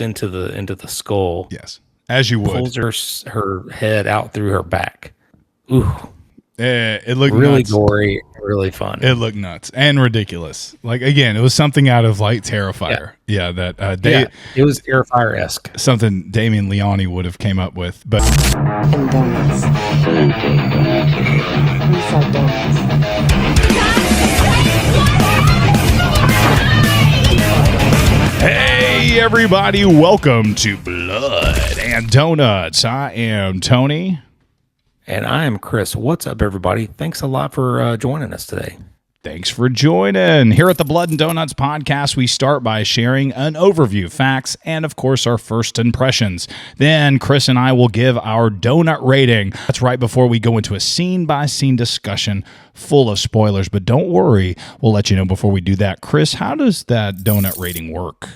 into the skull. Yes, as you would. Pulls her head out through her back. Ooh. It looked really nuts. gory, really fun. It looked nuts and ridiculous. Like, again, it was something out of like Terrifier. Yeah, it was Terrifier-esque. Something Damien Leone would have came up with. But and donuts. We sell donuts. Hey everybody, welcome to Blood and Donuts. I am Tony. And I am Chris. What's up, everybody? Thanks a lot for joining us today. Thanks for joining. Here at the Blood and Donuts podcast, we start by sharing an overview, facts, and of course, our first impressions. Then Chris and I will give our donut rating. That's right before we go into a scene-by-scene discussion full of spoilers. But don't worry, we'll let you know before we do that. Chris, how does that donut rating work?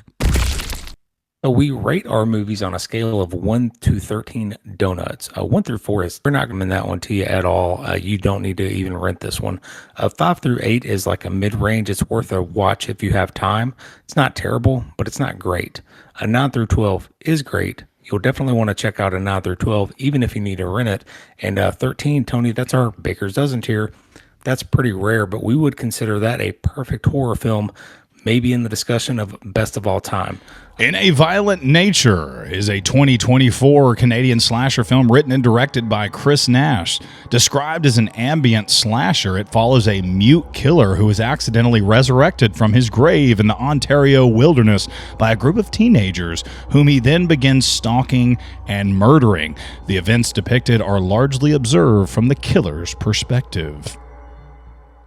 So we rate our movies on a scale of 1 to 13 donuts. 1 through 4 is, we're not going to that one to you at all. You don't need to even rent this one. 5 through 8 is like a mid-range. It's worth a watch if you have time. It's not terrible, but it's not great. 9 through 12 is great. You'll definitely want to check out a 9 through 12, even if you need to rent it. And 13, Tony, that's our Baker's Dozen tier. That's pretty rare, but we would consider that a perfect horror film, maybe in the discussion of best of all time. In a Violent Nature is a 2024 Canadian slasher film written and directed by Chris Nash. Described as an ambient slasher, it follows a mute killer who is accidentally resurrected from his grave in the Ontario wilderness by a group of teenagers, whom he then begins stalking and murdering. The events depicted are largely observed from the killer's perspective.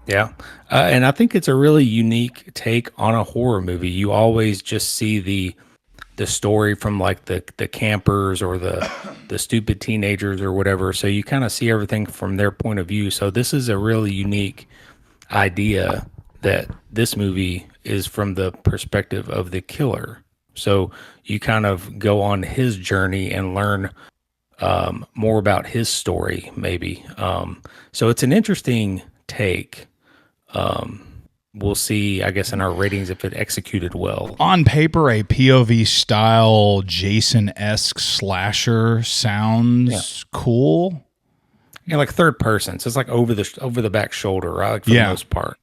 Yeah. And I think it's a really unique take on a horror movie. You always just see the story from like the campers or the stupid teenagers or whatever. So you kind of see everything from their point of view. So this is a really unique idea that this movie is from the perspective of the killer. So you kind of go on his journey and learn more about his story, maybe. So it's an interesting take. We'll see, I guess, in our ratings if it executed well. On paper, a POV style Jason-esque slasher sounds cool. Yeah, like third person. So it's like over the back shoulder, right? Like for the most part.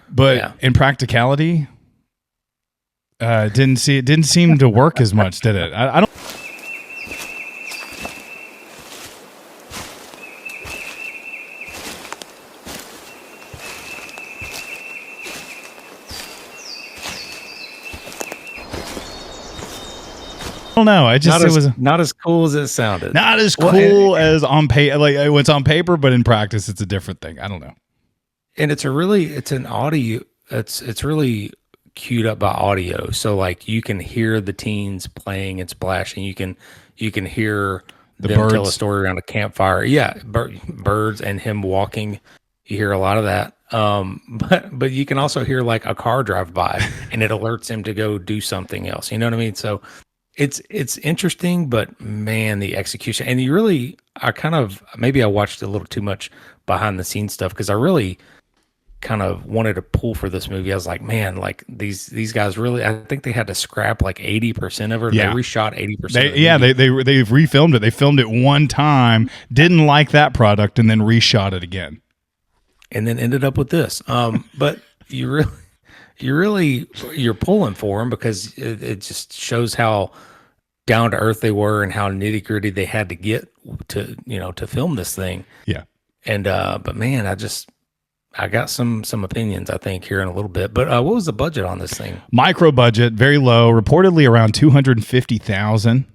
But in practicality, didn't seem to work as much, did it? I don't. I don't know. It was not as cool as it sounded. Not as cool as on paper. Like it's on paper, but in practice, it's a different thing. I don't know. And it's an audio. It's really queued up by audio, so like you can hear the teens playing and splashing. You can hear them birds. Tell a story around a campfire. Yeah, birds and him walking. You hear a lot of that. But you can also hear like a car drive by, and it alerts him to go do something else. You know what I mean? So. It's interesting, but man, the execution, and maybe I watched a little too much behind the scenes stuff because I really kind of wanted to pull for this movie. I was like, man, like these guys really, I think they had to scrap like 80% of it. Yeah. They reshot 80%. They've refilmed it. They filmed it one time, didn't like that product, and then reshot it again, and then ended up with this. But you're pulling for them because it just shows how down to earth they were and how nitty gritty they had to get to film this thing. Yeah. And but man, I got some opinions I think here in a little bit. But what was the budget on this thing? Micro budget, very low, reportedly around $250,000.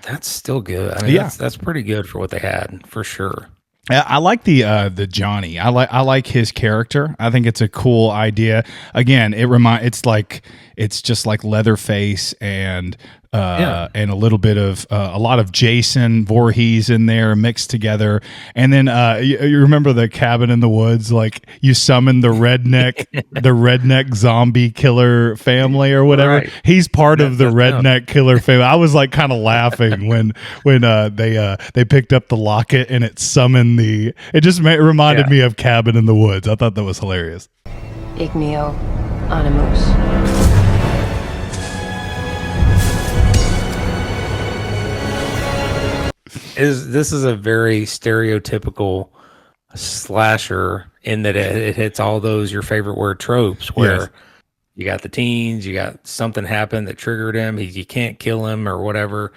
That's still good. I mean, that's pretty good for what they had, for sure. I like the Johnny. I like his character. I think it's a cool idea. Again, it's just like Leatherface and and a little bit of a lot of Jason Voorhees in there mixed together. And then you remember the Cabin in the Woods? Like you summon the redneck zombie killer family or whatever. Right. He's part of the redneck killer family. I was like kind of laughing when they picked up the locket and it summoned it just reminded me of Cabin in the Woods. I thought that was hilarious. Igneo Animus. this is a very stereotypical slasher in that it hits all those your favorite word tropes where Yes. you got the teens, you got something happened that triggered him. You can't kill him or whatever.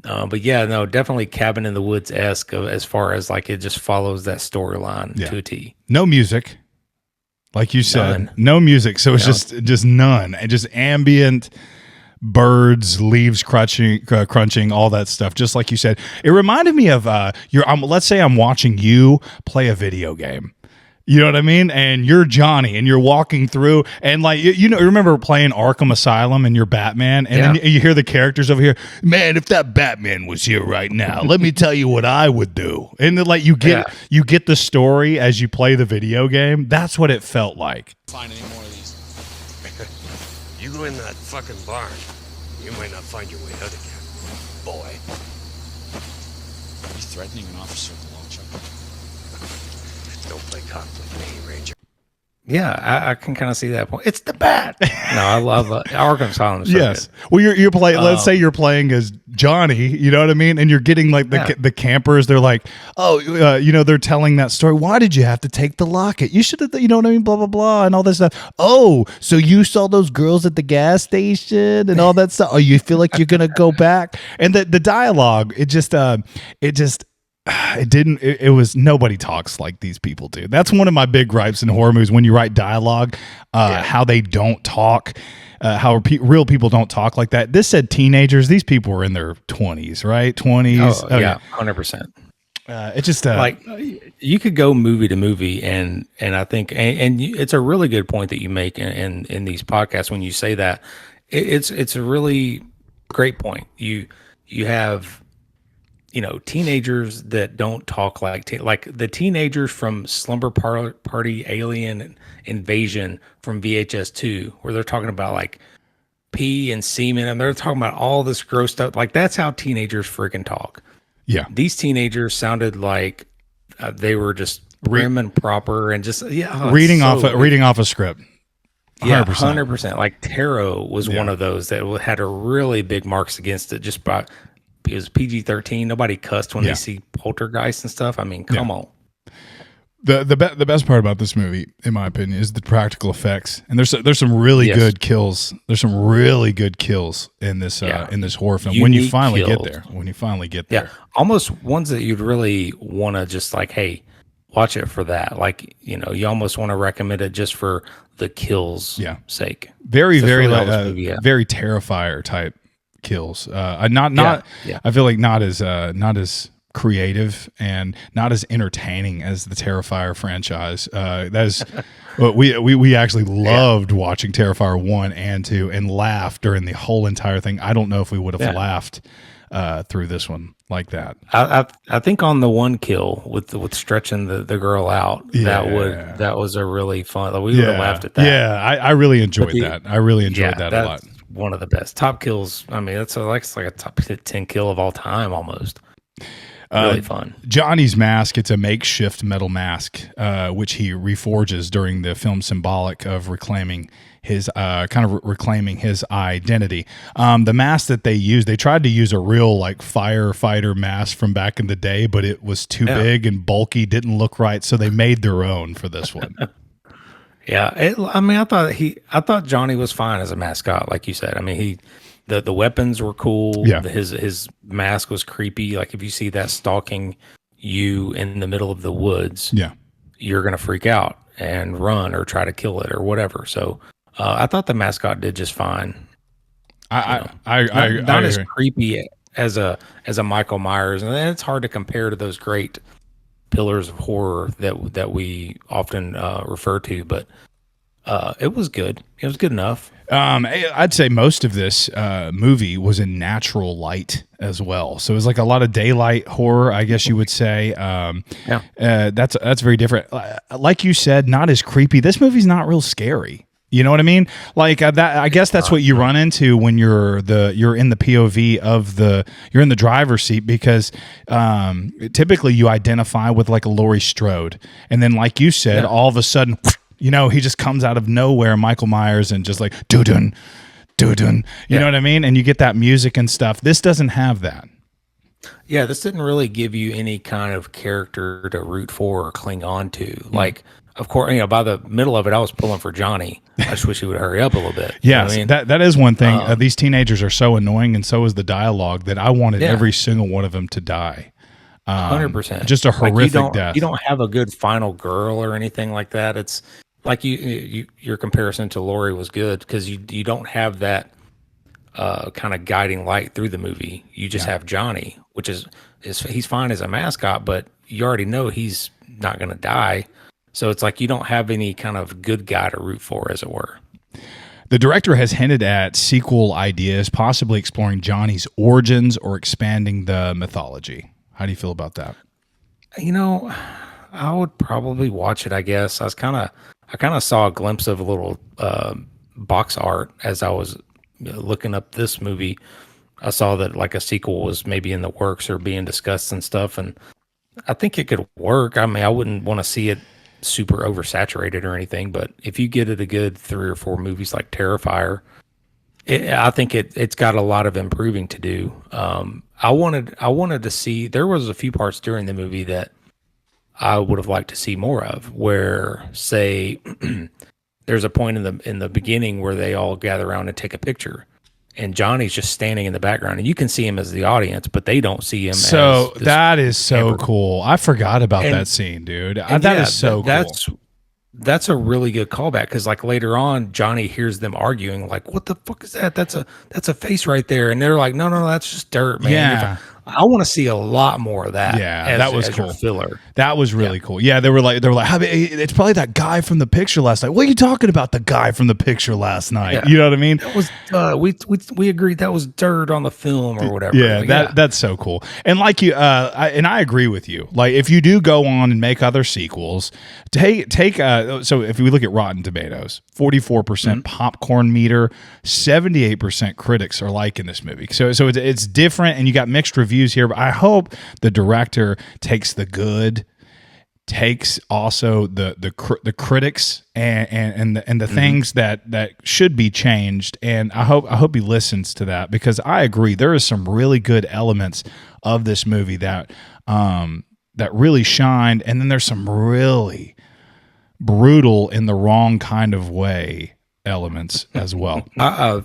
But yeah, no, definitely Cabin in the Woods esque as far as like it just follows that storyline Yeah. to a T. No music, like you said, None. no music. So it's No. just none, and just ambient birds, leaves crunching, all that stuff. Just like you said, it reminded me of let's say I'm watching you play a video game. You know what I mean? And you're Johnny and you're walking through and like, you know, remember playing Arkham Asylum and you're Batman and then you hear the characters over here, man, if that Batman was here right now, let me tell you what I would do. And then like you get the story as you play the video game. That's what it felt like. Find any more of these. You go in that fucking barn, you might not find your way out again, boy. Are you threatening an officer with a long chuck? Don't play cop with me, Ranger. Yeah, I can kind of see that point. It's the bat. No, I love Arkham Asylum. So Yes. good. Well, you're playing. Let's say you're playing as Johnny. You know what I mean? And you're getting like the campers. They're like, oh, you know, they're telling that story. Why did you have to take the locket? You should have. You know what I mean? Blah blah blah, and all this stuff. Oh, so you saw those girls at the gas station and all that stuff. Oh, you feel like you're gonna go back? And the dialogue, it was nobody talks like these people do. That's one of my big gripes in horror movies when you write dialogue, how they don't talk, how real people don't talk like that. This said teenagers. These people were in their 20s, right? 20s. Oh, yeah, 100%. It just like you could go movie to movie, and I think it's a really good point that you make in these podcasts when you say that. It's a really great point. You have, you know, teenagers that don't talk like the teenagers from Slumber Party Alien Invasion from VHS 2, where they're talking about like pee and semen, and they're talking about all this gross stuff. Like that's how teenagers freaking talk. Yeah. These teenagers sounded like they were just prim and proper and just reading off a script. 100%. Yeah, 100%. Like Tarot was one of those that had a really big marks against it just by. It was PG-13. Nobody cussed when they see poltergeist and stuff. I mean, come on. The best part about this movie, in my opinion, is the practical effects. And there's some really good kills. There's some really good kills in this horror film. When you finally get there. Yeah, almost ones that you'd really want to just like, hey, watch it for that. Like, you know, you almost want to recommend it just for the kills sake. Very Terrifier type kills. I feel like not as creative and not as entertaining as the Terrifier franchise. We actually loved watching Terrifier 1 and 2 and laughed during the whole entire thing. I don't know if we would have laughed through this one like that. I think on the one kill with stretching the girl out, that was a really fun. Like, we would have laughed at that. Yeah, I really enjoyed that. I really enjoyed that a lot. One of the best top kills. I mean, it's like a top 10 kill of all time almost. Really fun. Johnny's mask, it's a makeshift metal mask, which he reforges during the film, symbolic of reclaiming his reclaiming his identity. The mask that they used, they tried to use a real like firefighter mask from back in the day, but it was too big and bulky, didn't look right, so they made their own for this one. Yeah, I thought Johnny was fine as a mascot, like you said. I mean, the weapons were cool. Yeah. His mask was creepy. Like if you see that stalking you in the middle of the woods, you're gonna freak out and run or try to kill it or whatever. So I thought the mascot did just fine. I not as creepy as a Michael Myers, and it's hard to compare to those great pillars of horror that we often refer to, but it was good. It was good enough. I'd say most of this movie was in natural light as well, so it was like a lot of daylight horror, I guess you would say. That's very different. Like you said, not as creepy. This movie's not real scary. You know what I mean? Like that. I guess that's what you run into when you're in the POV of you're in the driver's seat, because typically you identify with like a Laurie Strode, and then like you said, all of a sudden, you know, he just comes out of nowhere, Michael Myers, and just like doo-dun. You know what I mean? And you get that music and stuff. This doesn't have that. Yeah, this didn't really give you any kind of character to root for or cling on to. Like, of course, by the middle of it, I was pulling for Johnny. I just wish he would hurry up a little bit. You know what I Yes, mean? that is one thing. These teenagers are so annoying, and so is the dialogue, that I wanted Yeah. every single one of them to die. 100%. Just a Like horrific death. you don't have a good final girl or anything like that. It's like your comparison to Lori was good because you don't have that kind of guiding light through the movie. You just have Johnny, which is he's fine as a mascot, but you already know he's not going to die. So it's like you don't have any kind of good guy to root for, as it were. The director has hinted at sequel ideas, possibly exploring Johnny's origins or expanding the mythology. How do you feel about that? I would probably watch it. I guess I kind of saw a glimpse of a little box art as I was looking up this movie. I saw that like a sequel was maybe in the works or being discussed and stuff, and I think it could work. I mean, I wouldn't want to see it super oversaturated or anything, but if you get it a good 3 or 4 movies like Terrifier, I think it's got a lot of improving to do. I wanted to see. There was a few parts during the movie that I would have liked to see more of. Where, say, there's a point in the beginning where they all gather around and take a picture, and Johnny's just standing in the background, and you can see him as the audience, but they don't see him. So as that is so camper. cool. I forgot about And- that scene, dude. And That yeah, is so cool. That's a really good callback because like later on, Johnny hears them arguing, like, "What the fuck is that? That's a face right there," and they're like, "No, that's just dirt, man." Yeah. I want to see a lot more of that. Yeah, that was as your cool. filler. That was really cool. Yeah, they were like, it's probably that guy from the picture last night. What are you talking about? The guy from the picture last night. Yeah. You know what I mean? That was we agreed that was dirt on the film or whatever. Yeah, Like, that's so cool. And like you, I agree with you. Like if you do go on and make other sequels, take so if we look at Rotten Tomatoes, 44% popcorn meter, 78% critics are liking this movie. So it's different, and you got mixed reviews here. But I hope the director takes the good, takes also the critics and the things that should be changed, and I hope he listens to that, because I agree there is some really good elements of this movie that really shined, and then there's some really brutal in the wrong kind of way elements as well.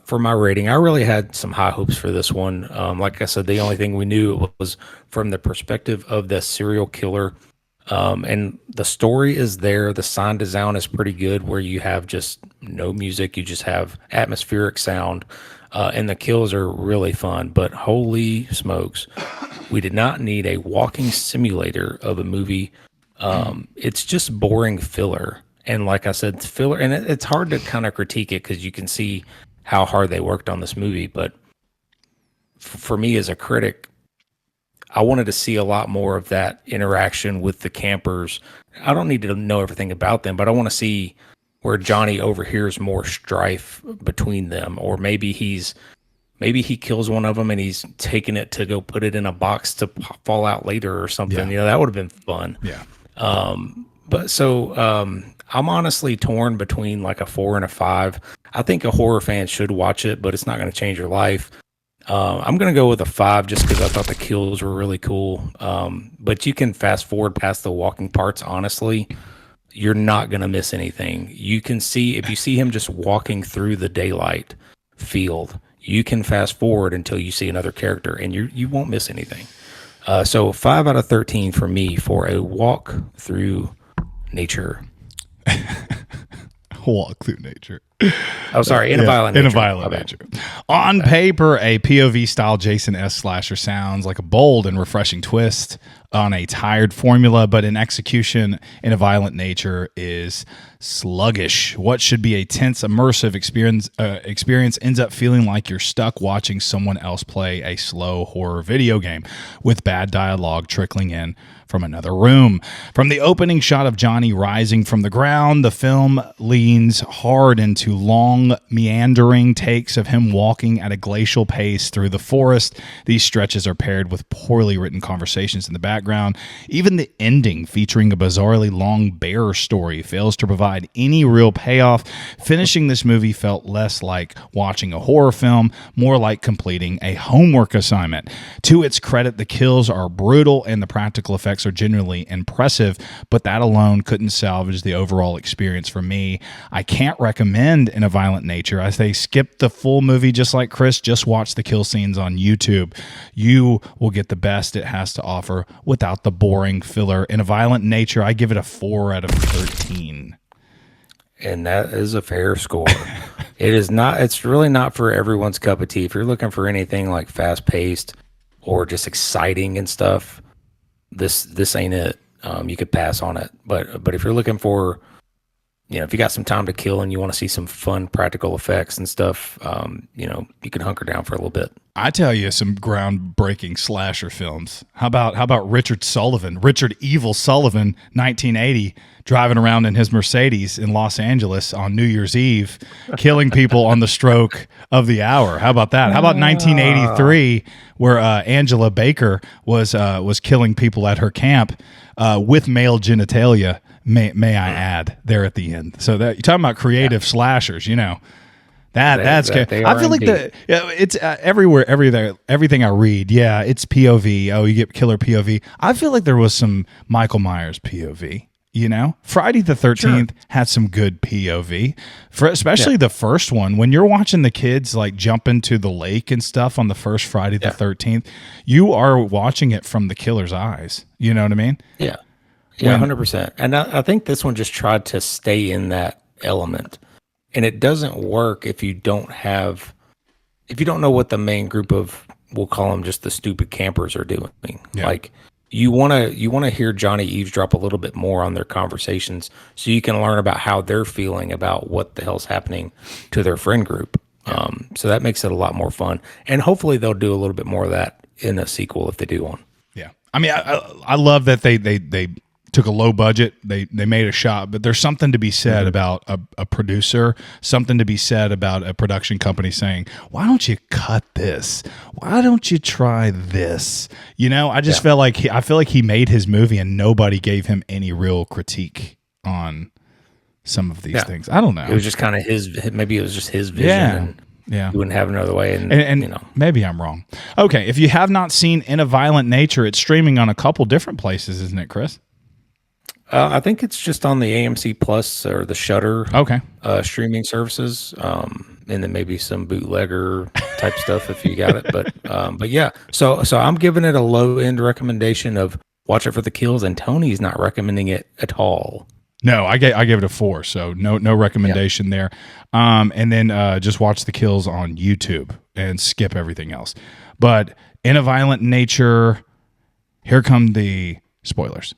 for my rating, I really had some high hopes for this one. Like I said, the only thing we knew was from the perspective of the serial killer. And the story is there. The sound design is pretty good, where you have just no music. You just have atmospheric sound. And the kills are really fun. But holy smokes, we did not need a walking simulator of a movie. It's just boring filler. And like I said, it's filler. And it's hard to kind of critique it because you can see how hard they worked on this movie. But for me as a critic, I wanted to see a lot more of that interaction with the campers. I don't need to know everything about them, but I want to see where Johnny overhears more strife between them, or maybe he kills one of them and he's taking it to go put it in a box to fall out later or something. Yeah. That would have been fun. Yeah. I'm honestly torn between like a 4 and a 5. I think a horror fan should watch it, but it's not going to change your life. I'm going to go with a 5 just because I thought the kills were really cool. But you can fast forward past the walking parts. Honestly, you're not going to miss anything. You can see, if you see him just walking through the daylight field, you can fast forward until you see another character and you won't miss anything. So 5 out of 13 for me for a walk through nature. Walk through nature. Oh, sorry. In a violent nature. In a violent nature. On paper, a POV style Jason S. slasher sounds like a bold and refreshing twist on a tired formula, but in execution, in a violent nature, is sluggish. What should be a tense, immersive experience ends up feeling like you're stuck watching someone else play a slow horror video game with bad dialogue trickling in from another room. From the opening shot of Johnny rising from the ground, the film leans hard into long, meandering takes of him walking at a glacial pace through the forest. These stretches are paired with poorly written conversations in the background, background. Even the ending, featuring a bizarrely long bear story, fails to provide any real payoff. Finishing this movie felt less like watching a horror film, more like completing a homework assignment. To its credit, the kills are brutal and the practical effects are genuinely impressive, but that alone couldn't salvage the overall experience for me. I can't recommend In a Violent Nature. I say skip the full movie just like Chris. Just watch the kill scenes on YouTube. You will get the best it has to offer without the boring filler. In a Violent Nature, I give it a 4 out of 13. And that is a fair score. It is not. It's really not for everyone's cup of tea. If you're looking for anything like fast paced or just exciting and stuff, this ain't it. You could pass on it. But if you're looking for, if you got some time to kill and you want to see some fun practical effects and stuff, you can hunker down for a little bit. I tell you some groundbreaking slasher films. How about Richard Evil Sullivan, 1980, driving around in his Mercedes in Los Angeles on New Year's Eve, killing people on the stroke of the hour. How about that? How about 1983, where Angela Baker was killing people at her camp with male genitalia? May I add there at the end. So that you're talking about creative slashers, that's good. I feel like it's everywhere, everything I read. Yeah, it's POV. Oh, you get killer POV. I feel like there was some Michael Myers POV. Friday the 13th had some good POV, especially the first one. When you're watching the kids like jump into the lake and stuff on the first Friday the 13th, you are watching it from the killer's eyes. You know what I mean? Yeah. Yeah, 100%. And I think this one just tried to stay in that element. And it doesn't work if you don't know what the main group of, we'll call them just the stupid campers, are doing. Yeah. Like you want to hear Johnny eavesdrop a little bit more on their conversations so you can learn about how they're feeling about what the hell's happening to their friend group. Yeah. So that makes it a lot more fun. And hopefully they'll do a little bit more of that in a sequel if they do one. Yeah. I mean, I love that they took a low budget, they made a shot, but there's something to be said about a producer, something to be said about a production company saying, why don't you cut this? Why don't you try this? I just felt like I feel like he made his movie and nobody gave him any real critique on some of these things. I don't know. It was just kind of maybe it was just his vision. Yeah. You wouldn't have another way. And maybe I'm wrong. Okay. If you have not seen In a Violent Nature, it's streaming on a couple different places, isn't it, Chris? I think it's just on the AMC Plus or the Shudder streaming services, and then maybe some bootlegger type stuff if you got it. But yeah, so I'm giving it a low end recommendation of watch it for the kills, and Tony's not recommending it at all. No, I gave it a 4, so no recommendation there. And then just watch the kills on YouTube and skip everything else. But In a Violent Nature, here come the spoilers.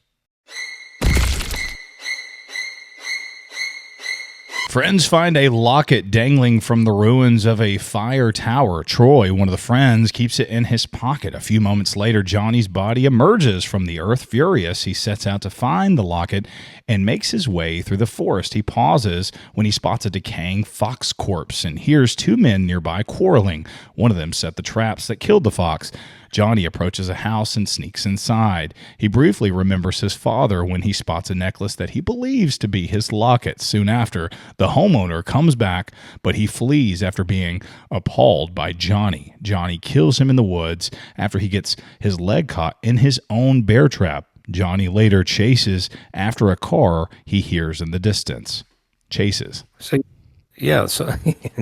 Friends find a locket dangling from the ruins of a fire tower. Troy, one of the friends, keeps it in his pocket. A few moments later, Johnny's body emerges from the earth. Furious, he sets out to find the locket and makes his way through the forest. He pauses when he spots a decaying fox corpse and hears 2 men nearby quarreling. One of them set the traps that killed the fox. Johnny approaches a house and sneaks inside. He briefly remembers his father when he spots a necklace that he believes to be his locket. Soon after, the homeowner comes back, but he flees after being appalled by Johnny. Johnny kills him in the woods after he gets his leg caught in his own bear trap. Johnny later chases after a car he hears in the distance. Chases. So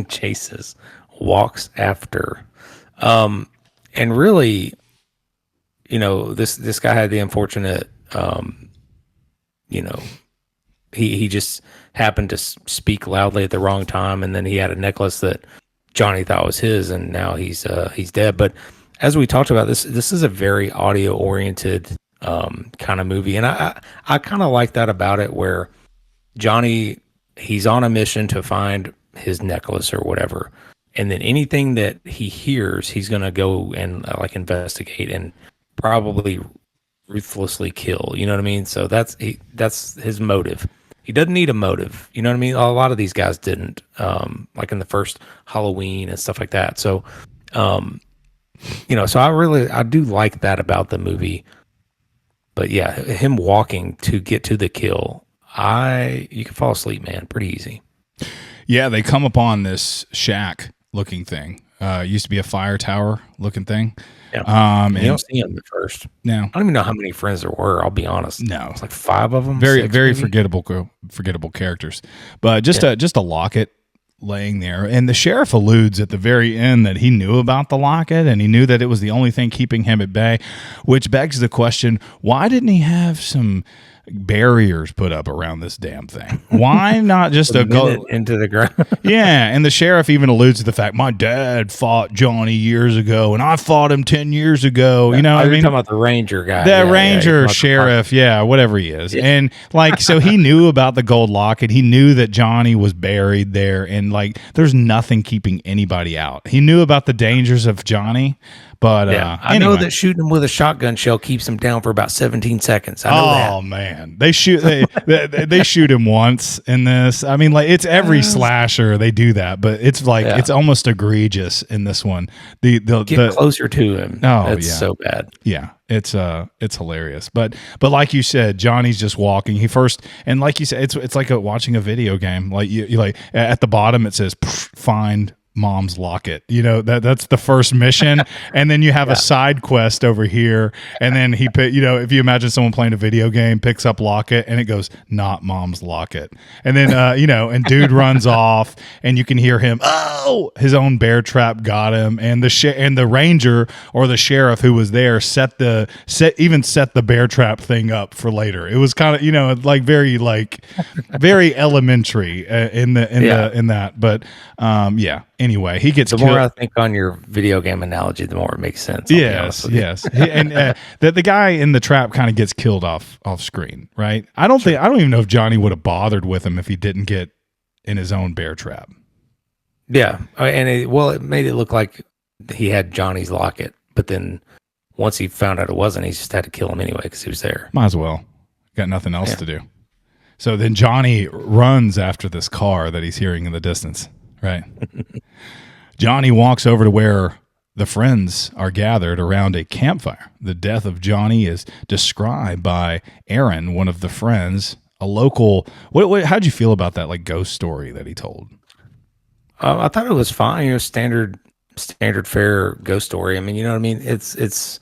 chases. Walks after. And really, this guy had the unfortunate, he just happened to speak loudly at the wrong time, and then he had a necklace that Johnny thought was his, and now he's dead. But as we talked about, this is a very audio oriented kind of movie, and I kind of like that about it, where Johnny, he's on a mission to find his necklace or whatever. And then anything that he hears, he's going to go and investigate and probably ruthlessly kill. You know what I mean? So that's his motive. He doesn't need a motive. You know what I mean? A lot of these guys didn't, like in the first Halloween and stuff like that. So, so I do like that about the movie. But yeah, him walking to get to the kill, you can fall asleep, man, pretty easy. Yeah, they come upon this shack looking thing. Used to be a fire tower looking thing. Yeah. And You don't see him at first. no, I don't even know how many friends there were. I'll be honest. no, It's like 5 of them. very 6 very maybe? forgettable characters. But just a locket laying there, and the sheriff alludes at the very end that he knew about the locket and he knew that it was the only thing keeping him at bay, which begs the question: why didn't he have some barriers put up around this damn thing? Why not just A go minute into the ground. Yeah, and the sheriff even alludes to the fact my dad fought Johnny years ago, and I fought him 10 years ago. You know, what I You're mean, talking about the ranger guy. the Yeah, ranger, yeah, sheriff, yeah, whatever he is, Yeah. and like, so he knew about the gold locket. He knew that Johnny was buried there, and like, there's nothing keeping anybody out. He knew about the dangers of Johnny, but Yeah, I anyway. know that shooting him with a shotgun shell keeps him down for about 17 seconds. I know Oh man, they shoot they shoot him once in this. I mean, like, it's every slasher they do that, but it's like Yeah. it's almost egregious in this one. Get closer to him. Oh, It's yeah. so bad. Yeah, it's hilarious. But like you said, Johnny's just walking. He first, and like you said, it's like watching a video game. Like you like at the bottom it says find mom's locket. You know, that's the first mission, and then you have a side quest over here, and then he put, you know, if you imagine someone playing a video game, picks up locket and it goes not mom's locket, and then you know, and dude runs off, and you can hear him, oh, his own bear trap got him, and the ranger or the sheriff who was there set the bear trap thing up for later. It was kind of, you know, like very elementary in that, but yeah. Anyway, he gets The killed. more I think on your video game analogy, the more it makes sense. I'll be honest with you. Yes. And the guy in the trap kind of gets killed off screen, right? I don't even know if Johnny would have bothered with him if he didn't get in his own bear trap. Yeah, and it made it look like he had Johnny's locket, but then once he found out it wasn't, he just had to kill him anyway because he was there. Might as well. Got nothing else to do. So then Johnny runs after this car that he's hearing in the distance, right? Johnny walks over to where the friends are gathered around a campfire. The death of Johnny is described by Aaron, one of the friends, a local. How'd you feel about that, like, ghost story that he told? I thought it was fine. You know, standard fare ghost story. I mean, you know what I mean? It's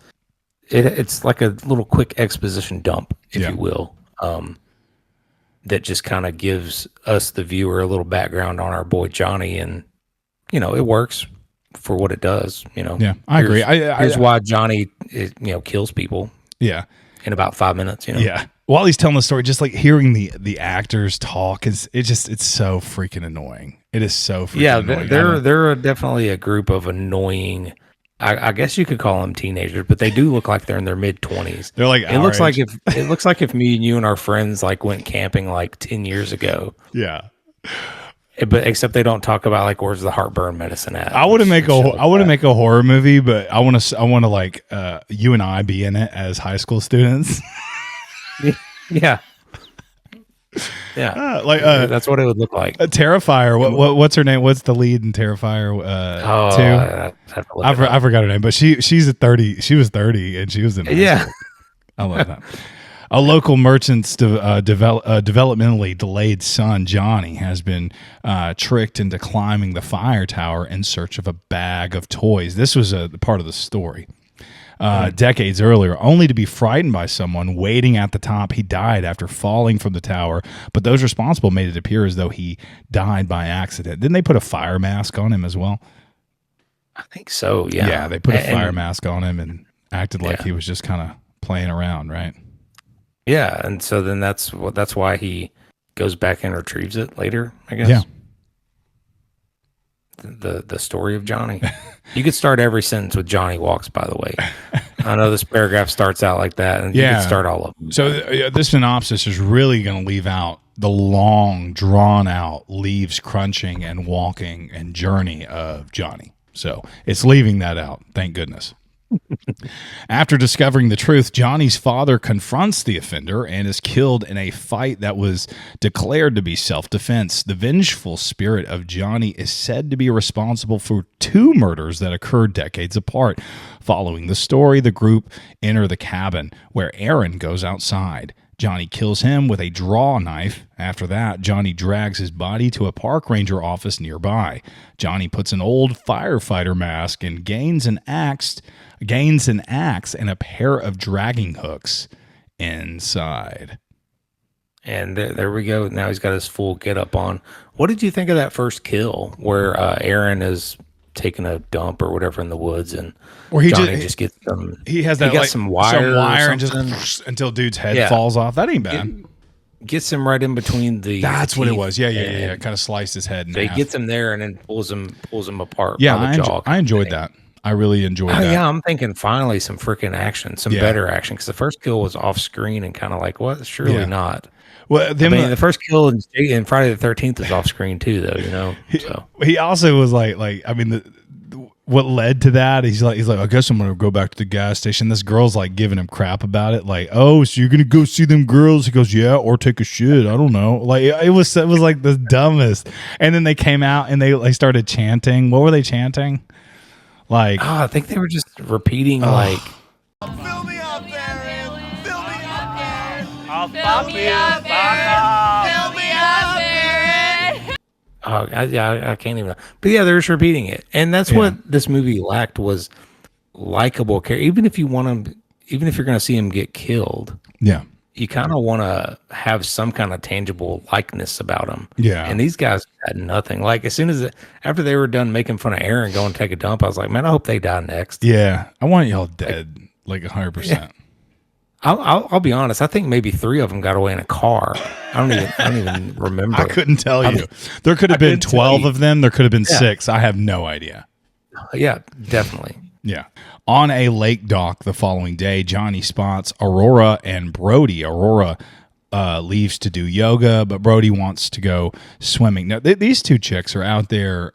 like a little quick exposition dump, if you will, that just kind of gives us, the viewer, a little background on our boy Johnny, and you know, it works for what it does. You know, Yeah, I agree. Here's why Johnny, kills people. Yeah. In about 5 minutes. You know. Yeah. While he's telling the story, just like hearing the actors talk it's so freaking annoying. It is so freaking annoying. They're definitely a group of annoying. I guess you could call them teenagers, but they do look like they're in their mid-20s. They're like, it looks like if me and you and our friends like went camping like 10 years ago. Yeah. But except they don't talk about like, where's the heartburn medicine at? I want to make a horror movie, but I want to like you and I be in it as high school students. Yeah. Yeah. That's what it would look like. Terrifier. What's her name? What's the lead in Terrifier? I forgot her name, but she's 30. She was 30 and she was in high school. I love that. A local merchant's developmentally delayed son, Johnny, has been tricked into climbing the fire tower in search of a bag of toys. This was a part of the story. Decades earlier, only to be frightened by someone waiting at the top. He died after falling from the tower, but those responsible made it appear as though he died by accident. Didn't they put a fire mask on him as well? I think so, yeah. Yeah, they put a fire mask on him and acted like he was just kind of playing around, right? Yeah, and so then that's why he goes back and retrieves it later, I guess. Yeah. The story of Johnny. You could start every sentence with Johnny walks, by the way. I know this paragraph starts out like that, and you could start all of them. So this synopsis is really going to leave out the long, drawn-out, leaves crunching and walking and journey of Johnny. So it's leaving that out, thank goodness. After discovering the truth, Johnny's father confronts the offender and is killed in a fight that was declared to be self-defense. The vengeful spirit of Johnny is said to be responsible for 2 murders that occurred decades apart. Following the story, the group enter the cabin where Aaron goes outside. Johnny kills him with a draw knife. After that, Johnny drags his body to a park ranger office nearby. Johnny puts an old firefighter mask and gains an axe and a pair of dragging hooks inside. And there we go. Now he's got his full get up on. What did you think of that first kill where Aaron is taking a dump or whatever in the woods, and Or he Johnny just just gets some. he has that he got like, some wire, or and something. just until dude's head Yeah. falls off. That ain't bad. Gets him right in between the. That's what it teeth, was. Yeah. and Kind of sliced his head in So he half. gets him there and then pulls him apart. Yeah, by the jaw I enjoyed thing. that. I really enjoyed Oh that. yeah, I'm thinking finally some freaking action, some Yeah. better action, because the first kill was off screen and kind of like, what? Surely Yeah. not. Well, I then mean, the first kill in Friday the 13th is off screen too, though. You know, so he also was like I mean, what led to that? He's like, I guess I'm gonna go back to the gas station. This girl's like giving him crap about it, like, oh, so you're gonna go see them girls? He goes, yeah, or take a shit. I don't know. Like it was like the dumbest. And then they came out and they started chanting. What were they chanting? Like, I think they were just repeating like. Fill me up, Aaron. Fill me up, Aaron. I'll fuck you, fuck Fill me up, Aaron. I can't even. But yeah, they're just repeating it, and that's what this movie lacked was likable character. Even if you're going to see him get killed, yeah, you kind of want to have some kind of tangible likeness about him. Yeah. And these guys had nothing. Like as soon as after they were done making fun of Aaron going to take a dump, I was like, man, I hope they die next. yeah. I want y'all dead, like 100%. I'll be honest. I think maybe 3 of them got away in a car. I don't even remember. I couldn't tell you. There could have been couldn't tell 12 you. of them. There could have been Yeah. 6. I have no idea. Yeah, definitely. Yeah. On a lake dock the following day, Johnny spots Aurora and Brody. Aurora leaves to do yoga, but Brody wants to go swimming. Now, these 2 chicks are out there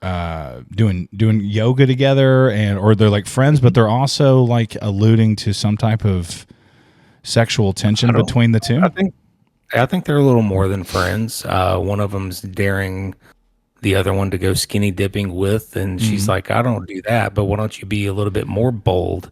doing yoga together, or they're like friends, but they're also like alluding to some type of sexual tension between the 2. I think they're a little more than friends. One of them's daring the other one to go skinny dipping with, and she's like, I don't do that, but why don't you be a little bit more bold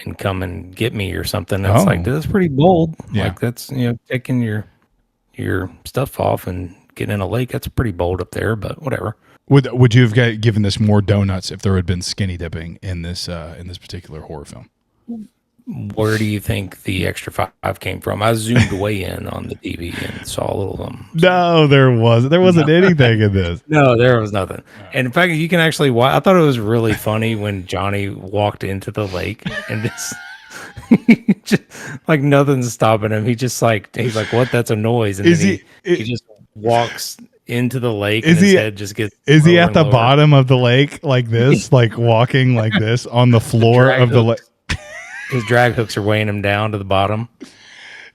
and come and get me or something? And it's like, that's pretty bold. Yeah. Like that's, taking your stuff off and getting in a lake. That's pretty bold up there, but whatever. Would you have given this more donuts if there had been skinny dipping in this particular horror film? Where do you think the extra 5 came from? I zoomed way in on the TV and saw a little of them. No, there wasn't. There wasn't anything in this. No, there was nothing. And in fact, you can actually watch. I thought it was really funny when Johnny walked into the lake and just like nothing's stopping him. He's like, what? That's a noise. And Is then he- he just walks into the lake Is and his he- head just gets. Is he lower at and the lower. bottom of the lake like this, like walking like this on the floor Drag of the lake? hooks. His drag hooks are weighing him down to the bottom.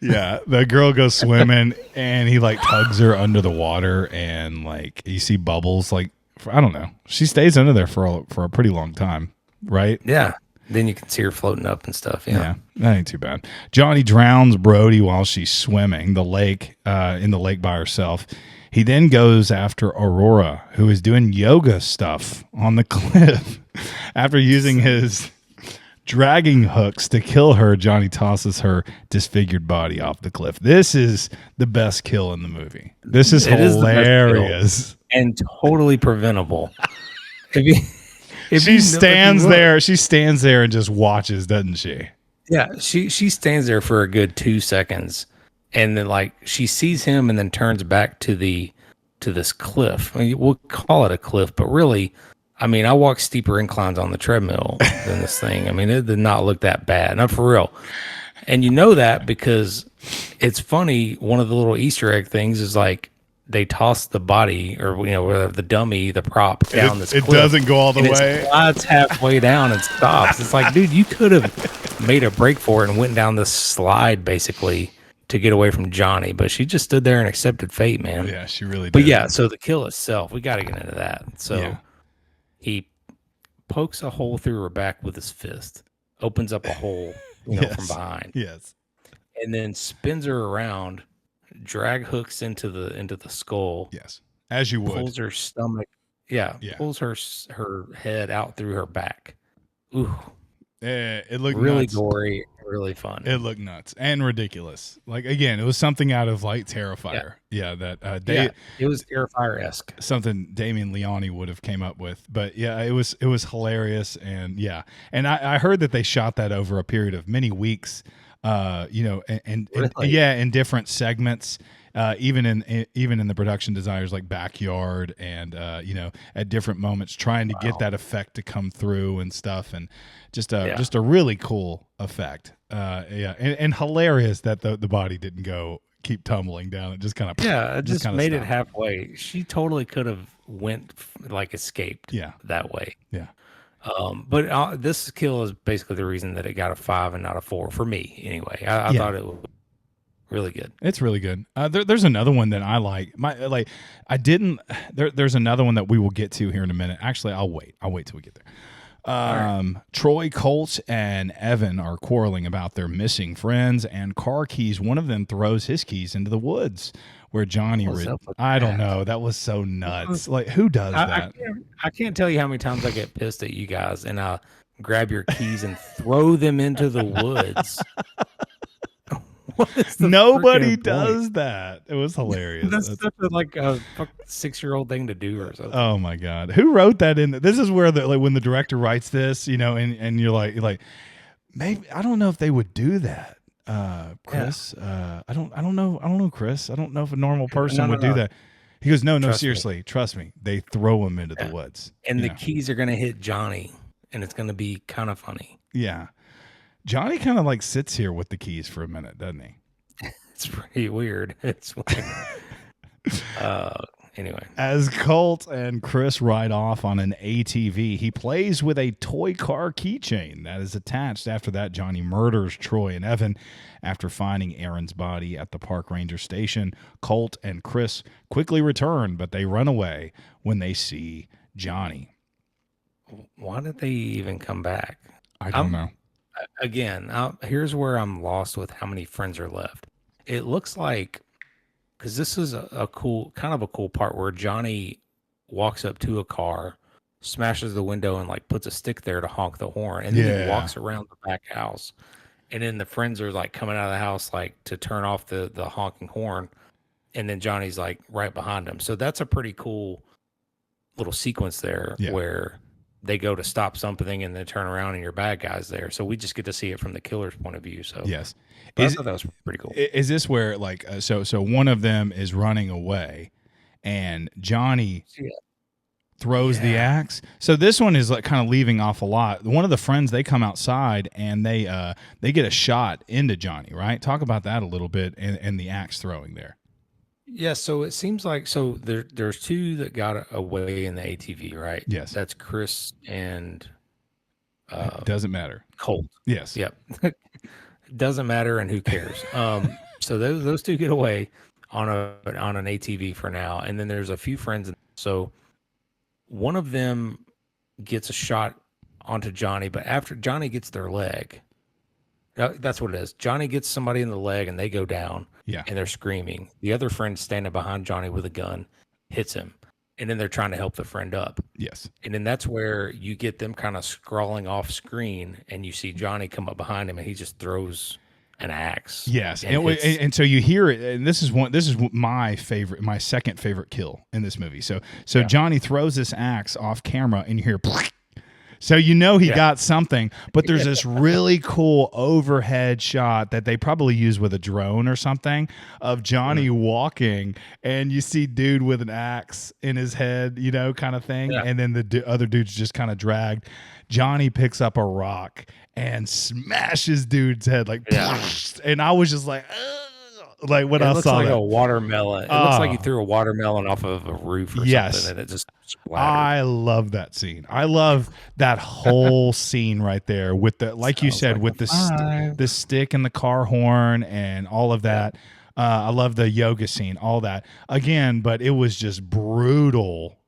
Yeah, the girl goes swimming and he like tugs her under the water and like you see bubbles. Like I don't know, she stays under there for a pretty long time, right? Yeah. Then you can see her floating up and stuff. Yeah, that ain't too bad. Johnny drowns Brody while she's swimming in the lake by herself. He then goes after Aurora, who is doing yoga stuff on the cliff. After using his dragging hooks to kill her, Johnny tosses her disfigured body off the cliff. This is the best kill in the movie. This is It is the best kill. hilarious. And totally preventable. She stands there and just watches, doesn't she? Yeah, she stands there for a good 2 seconds, and then like she sees him, and then turns back to this cliff. I mean, we'll call it a cliff, but really, I mean, I walk steeper inclines on the treadmill than this thing. I mean, it did not look that bad, not for real. And you know that because it's funny. One of the little Easter egg things is like they toss the body or the dummy, the prop down this cliff. It doesn't go all the and way. It slides halfway down and stops. It's like, dude, you could have made a break for it and went down this slide basically to get away from Johnny, but she just stood there and accepted fate, man. Yeah, she really did. But yeah, so the kill itself, we got to get into that. So Yeah. he pokes a hole through her back with his fist. opens up a hole, from behind, Yes. and then spins her around, drag hooks into the skull, Yes. As you would. pulls her stomach, yeah, Yeah. pulls her head out through her back. Ooh, It looked really nuts. gory, really fun. It looked nuts and ridiculous. Like, again, it was something out of like Yeah, Terrifier. Yeah, that yeah, it was Terrifier-esque. something Damien Leone would have came up with. But yeah, it was hilarious. And yeah, and I heard that they shot that over a period of many weeks. And Really? yeah, in different segments. Even in the production designers like backyard and at different moments trying to get Wow. that effect to come through and stuff, and just Yeah. a really cool effect. And hilarious that the body didn't go keep tumbling down. It just kind of Yeah, it just kinda made it stopped. halfway. She totally could have escaped Yeah. that way. Yeah. But this kill is basically the reason that it got a 5 and not a 4 for me. Anyway, I Yeah. thought it was really good. It's really good. There's another one that I like. There's another one that we will get to here in a minute. Actually, I'll wait till we get there. Troy, Colt, and Evan are quarreling about their missing friends and car keys. One of them throws his keys into the woods where Johnny. What's up with I don't that? know. That was so nuts. Like, who does that? I can't tell you how many times I get pissed at you guys and I grab your keys and throw them into the woods. What is the Nobody freaking does point? that. It was hilarious. That's such a 6-year-old thing to do or something. Oh my God. Who wrote that in? This is where when the director writes this, and you're like, maybe, I don't know if they would do that. Chris, I don't know, Chris. I don't know if a normal person would do no. that. He goes, no, Trust me. seriously, trust me. They throw him into the woods. And you the know? keys are going to hit Johnny and it's going to be kind of funny. Yeah. Johnny kind of like sits here with the keys for a minute, doesn't he? It's pretty weird. It's anyway. As Colt and Chris ride off on an ATV, he plays with a toy car keychain that is attached. After that, Johnny murders Troy and Evan. After finding Aaron's body at the park ranger station, Colt and Chris quickly return, but they run away when they see Johnny. Why did they even come back? I don't know. Again, here's where I'm lost with how many friends are left. It looks like, because this is a cool part where Johnny walks up to a car, smashes the window, and like puts a stick there to honk the horn, and then he Yeah. walks around the back house, and then the friends are like coming out of the house like to turn off the honking horn, and then Johnny's like right behind him. So that's a pretty cool little sequence there where they go to stop something and then turn around and your bad guy's there. So we just get to see it from the killer's point of view. So Yes. I thought that was pretty cool. Is this where like so one of them is running away and Johnny throws the axe? So this one is like kind of leaving off a lot. One of the friends, they come outside and they get a shot into Johnny, right? Talk about that a little bit and the axe throwing there. Yeah, so it seems like there's two that got away in the ATV, right? Yes. That's Chris and It doesn't matter. Colt. Yes. Yep. Doesn't matter, and who cares? So those two get away on an ATV for now, and then there's a few friends. So one of them gets a shot onto Johnny, but after Johnny gets their leg, that's what it is. Johnny gets somebody in the leg, and they go down. Yeah. And they're screaming. The other friend standing behind Johnny with a gun hits him, and then they're trying to help the friend up. Yes. And then that's where you get them kind of scrawling off screen, and you see Johnny come up behind him, and he just throws an axe. Yes, and and so you hear it, and this is my second favorite kill in this movie. So Johnny throws this axe off camera, and you hear. So you know he got something, but there's this really cool overhead shot that they probably use with a drone or something of Johnny walking, and you see dude with an axe in his head, kind of thing, and then the other dude's just kind of dragged. Johnny picks up a rock and smashes dude's head and I was just like, ugh. Like when I saw like that. a watermelon. It looks like he threw a watermelon off of a roof or something, and it just splattered. I love that scene. I love that whole scene right there with the, like you said, with the stick and the car horn and all of that. I love the yoga scene, all that again, but it was just brutal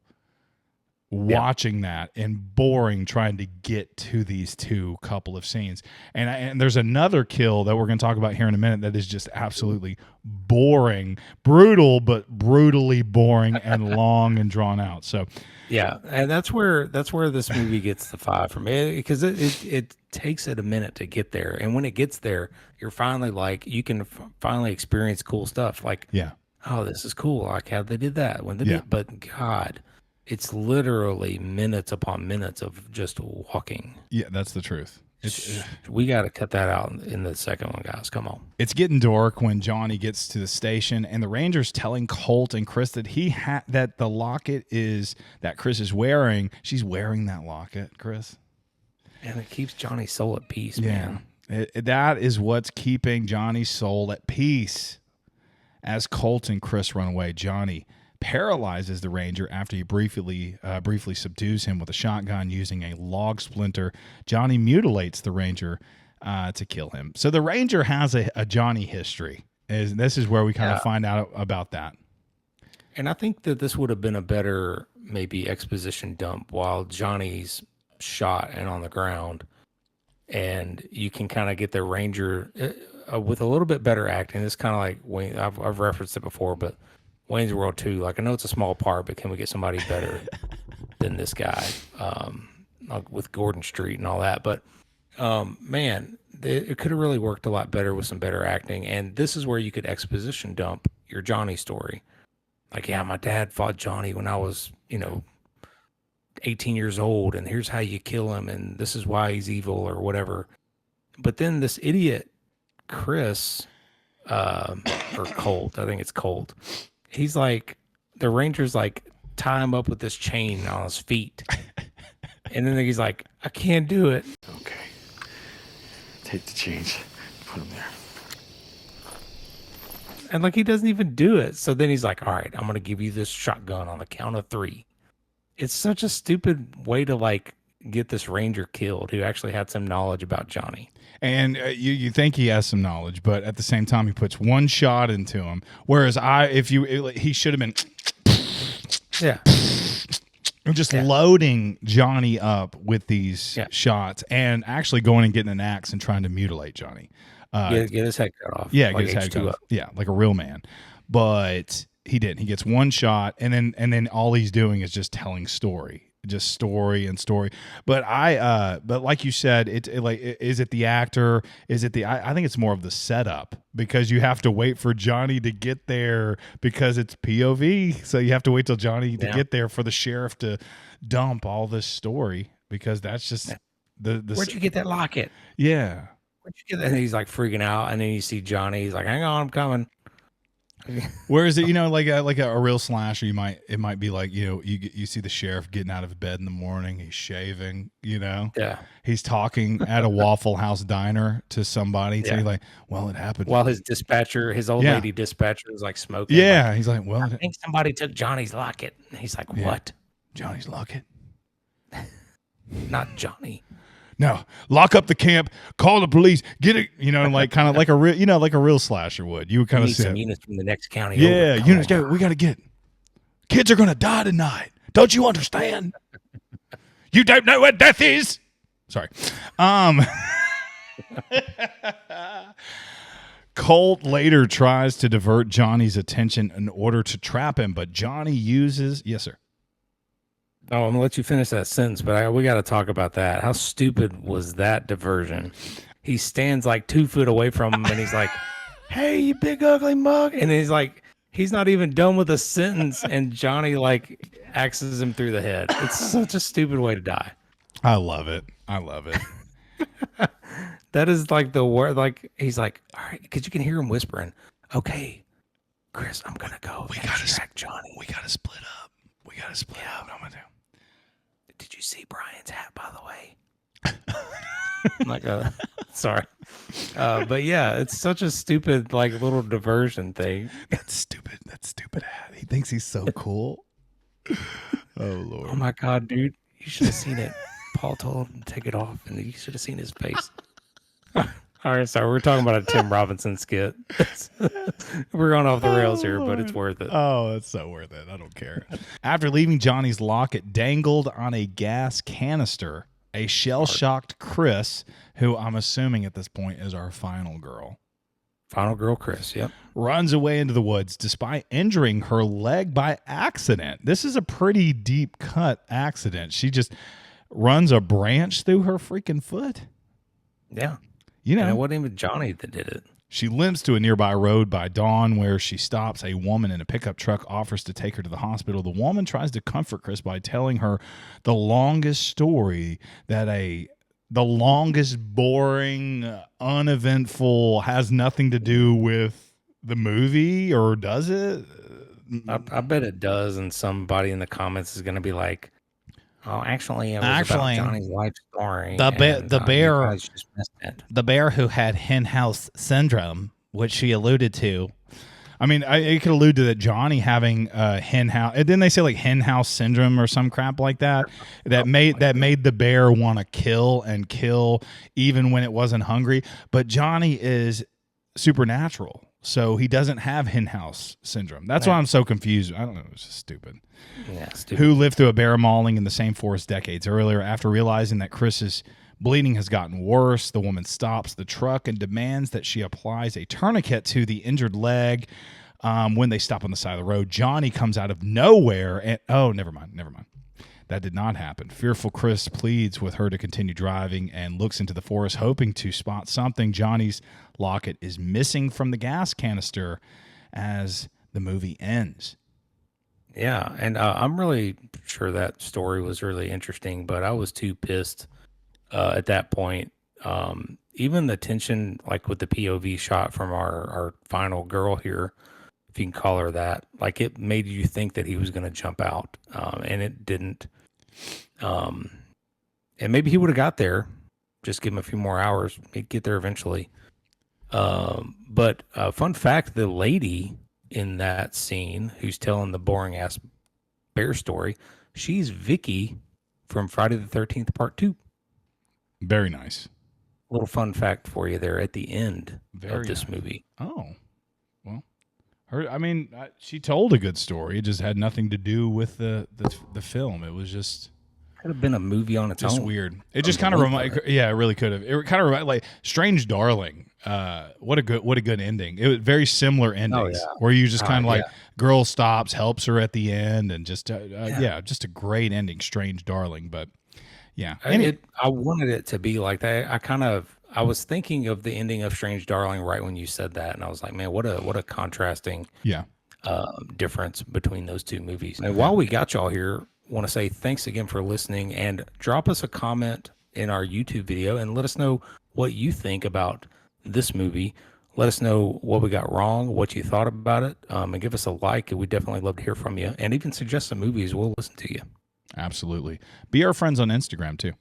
watching that and boring trying to get to these two couple of scenes. And there's another kill that we're going to talk about here in a minute that is just absolutely boring, brutal, but brutally boring and long and drawn out. So Yeah, and that's where this movie gets the 5 from me, because it takes it a minute to get there, and when it gets there, you're finally like, you can finally experience cool stuff. Like, yeah, oh, this is cool. Like how they did that when they Yeah. did. But God, it's literally minutes upon minutes of just walking. yeah, that's the truth. We got to cut that out in the second one, guys. Come on. It's getting dark when Johnny gets to the station, and the Ranger's telling Colt and Chris that that the locket is that Chris is wearing. She's wearing that locket, Chris. And it keeps Johnny's soul at peace, man. That is what's keeping Johnny's soul at peace. As Colt and Chris run away, Johnny paralyzes the Ranger after he briefly subdues him with a shotgun using a log splinter. Johnny mutilates the Ranger to kill him. So the Ranger has a Johnny history. This is where we kind of find out about that. And I think that this would have been a better maybe exposition dump while Johnny's shot and on the ground, and you can kind of get the Ranger with a little bit better acting. It's kind of like Wayne. I've referenced it before, but Wayne's World 2, like I know it's a small part, but can we get somebody better than this guy like with Gordon Street and all that? But man, it could have really worked a lot better with some better acting. And this is where you could exposition dump your Johnny story. Like, yeah, my dad fought Johnny when I was, 18 years old, and here's how you kill him, and this is why he's evil or whatever. But then this idiot Chris, or Colt, I think it's Colt. He's like, the Ranger's like, tie him up with this chain on his feet. And then he's like, I can't do it. Okay. Take the chains, put them there. And like, he doesn't even do it. So then he's like, all right, I'm going to give you this shotgun on the count of 3. It's such a stupid way to like get this Ranger killed who actually had some knowledge about Johnny. And you think he has some knowledge, but at the same time, he puts one shot into him. Whereas he should have been, loading Johnny up with these shots and actually going and getting an axe and trying to mutilate Johnny. Get his head cut off. Yeah, like get his head cut off. Yeah, like a real man. But he didn't. He gets one shot, and then all he's doing is just telling story. Just story and story. But but like you said, is it the actor? Is it I think it's more of the setup, because you have to wait for Johnny to get there because it's POV. So you have to wait till Johnny to get there for the sheriff to dump all this story, because that's just the Where'd you get that locket? Yeah. Where'd you get that? And he's like freaking out, and then you see Johnny. He's like, hang on, I'm coming. Whereas like a real slasher, it might be like, you see the sheriff getting out of bed in the morning, he's shaving, Yeah. he's talking at a Waffle House diner to somebody, so he's like, well, it happened While his old lady dispatcher is like smoking. Yeah, like, he's like, well, I think somebody took Johnny's locket. And he's like, what? Johnny's locket? Not Johnny. No, lock up the camp, call the police, get it, like kind of like a real, like a real slasher would. You would kind of need say, some units from the next county. yeah, units, we got to get. Kids are gonna die tonight. Don't you understand? You don't know what death is. Sorry. Colt later tries to divert Johnny's attention in order to trap him, but Johnny uses. Yes, sir. Oh, I'm gonna let you finish that sentence, but we got to talk about that. How stupid was that diversion? He stands like 2 foot away from him, and he's like, "Hey, you big ugly mug!" And he's like, he's not even done with a sentence, and Johnny like axes him through the head. It's such a stupid way to die. I love it. That is like the word. Like he's like, all right, because you can hear him whispering, "Okay, Chris, I'm gonna go. We gotta distract Johnny. We gotta split up. What I'm gonna do. Did you see Brian's hat, by the way?" I'm like, sorry. But yeah, it's such a stupid, like, little diversion thing. That's stupid hat. He thinks he's so cool. Oh, Lord. Oh, my God, dude. You should have seen it. Paul told him to take it off, and you should have seen his face. All right, so we're talking about a Tim Robinson skit. We're going off the rails here, but it's worth it. Oh, it's so worth it. I don't care. After leaving Johnny's locket dangled on a gas canister, a shell-shocked Chris, who I'm assuming at this point is our final girl, Final girl, Chris. Yep. runs away into the woods despite injuring her leg by accident. This is a pretty deep cut accident. She just runs a branch through her freaking foot. Yeah. You And it know, wasn't even Johnny that did it. she limps to a nearby road by dawn where she stops. A woman in a pickup truck offers to take her to the hospital. The woman tries to comfort Chris by telling her the longest story that the longest, boring, uneventful, has nothing to do with the movie, or does it? I bet it does, and somebody in the comments is going to be like, "Oh, actually, it was about Johnny's life story. the and, bear- you guys just missed it." The bear who had hen house syndrome, which she alluded to. I mean, it could allude to that Johnny having hen house, and then they say like hen house syndrome or some crap like that. That made the bear want to kill even when it wasn't hungry. But Johnny is supernatural, so he doesn't have hen house syndrome. That's why I'm so confused. I don't know. It's just stupid. Yeah, stupid. Who lived through a bear mauling in the same forest decades earlier. After realizing that Chris's bleeding has gotten worse, the woman stops the truck and demands that she applies a tourniquet to the injured leg. When they stop on the side of the road, Johnny comes out of nowhere and never mind. That did not happen. Fearful Chris pleads with her to continue driving and looks into the forest, hoping to spot something. Johnny's locket is missing from the gas canister as the movie ends. Yeah, and I'm really sure that story was really interesting, but I was too pissed at that point. Even the tension, like with the POV shot from our final girl here, if you can call her that, like it made you think that he was going to jump out, and it didn't. And maybe he would have got there. Just give him a few more hours. He'd get there eventually. But fun fact, the lady in that scene who's telling the boring ass bear story, she's Vicky from Friday the 13th Part 2. Very nice. Little fun fact for you there at the end of this nice. movie. Oh, well, she told a good story. It just had nothing to do with the film. It was just Could have been a movie on its just own. weird. It just kind of reminded. Yeah, it really could have. It kind of reminded like Strange Darling. What a good ending. It was very similar endings where you just kind of like girl stops, helps her at the end, and just just a great ending. Strange Darling, but yeah, I wanted it to be like that. I was thinking of the ending of Strange Darling right when you said that, and I was like, man, what a contrasting difference between those two movies. And while we got y'all here, want to say thanks again for listening, and drop us a comment in our YouTube video and let us know what you think about this movie. Let us know what we got wrong, what you thought about it, and give us a like. We'd definitely love to hear from you, and even suggest some movies. We'll listen to you. Absolutely. Be our friends on Instagram too.